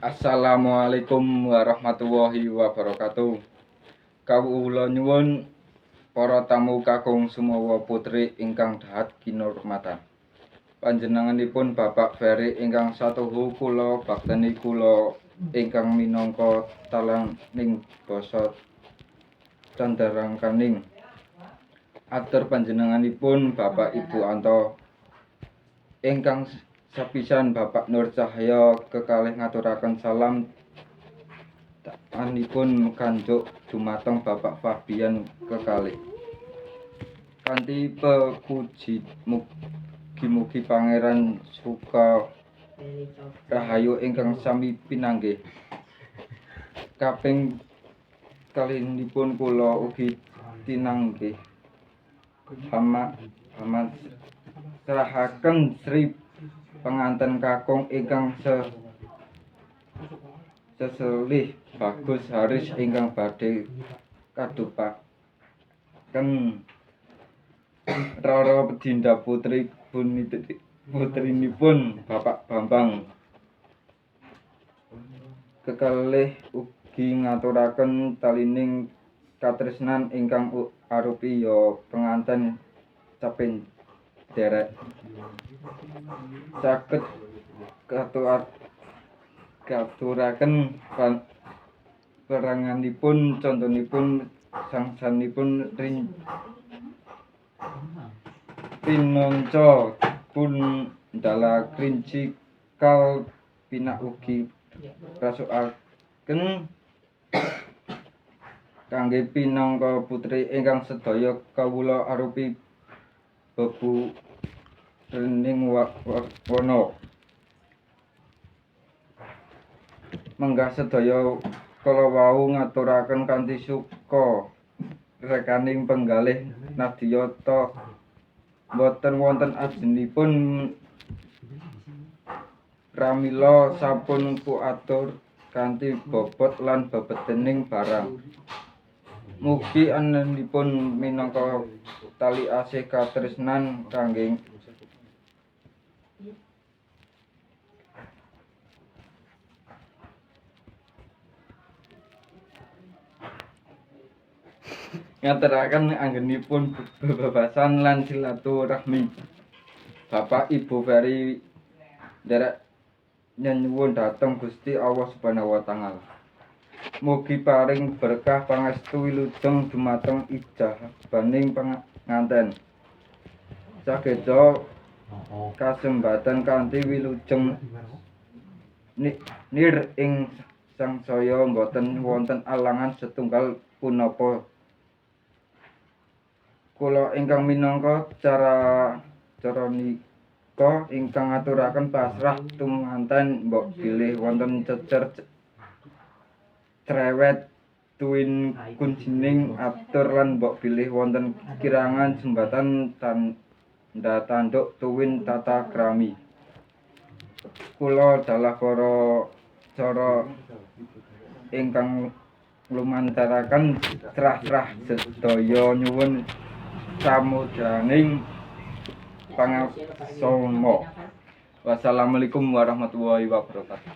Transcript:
Assalamualaikum warahmatullahi wabarakatuh. Kawula nyuwun para tamu kakung sumawa putri ingkang dahat kinurmatan. Panjenenganipun Bapak Ferry ingkang satuhu kula bakteni kula ingkang minangka talaning basa Candarangkaning. Atur panjenenganipun Bapak Ibu Anto ingkang sapisan Bapak Nur Cahya kekalih ngaturaken salam anipun kanjuk dumateng Bapak Fabian kekalih. Kanthi pepuji mugi-mugi Pangeran Suka Rahayu ingkang sami pinanggih. Kaping kalinipun kula ugi tinanggih serahaken Sri penganten kakung ingkang seselih Bagus Haris ingkang badhe kadupaken Rara Dinda Putri putrinipun Bapak Bambang. Kekalih ugi ngaturaken talining katresnan ingkang arupi penganten caping derek. Saged katuraken peranganipun contonipun sangsanipun pinonco Kundala Krinci Kal pinak ugi rasukaken kangge pinangka putri ingkang sedaya kawula arupi bebu rening wana. Menggah sedaya kalawau ngaturaken kanthi suka rekaning penggalih nadya ta boten wonten ajengipun pramila sampun kuatur kanthi bobot lan bebetening barang. Mugi anenipun minangka tali asih katresnan kangge ngaturaken anggenipun bebasan lan silaturahmi. Bapak Ibu Ferry nderek nyuwun dhateng Gusti Allah Subhanahu wa taala. Mugi paring berkah pangestu wilujeng dumateng ijabaning penganten. Sageda kasembatan kanthi wilujeng nir ing sangsaya boten wonten alangan setunggal punapa. Kula ingkang minangka caranika ingkang ngaturaken pasrah tumanten mbok bilih wonten cecer cerewet tuwin kunjining atur lan mbok bilih wonten kirangan jembatan tanda tanduk tuwin tata krami. Kula dalah para cara ingkang lumantaraken cerah-cerah sedaya nyuwun samudaning pangaksama. Wassalamualaikum warahmatullahi wabarakatuh.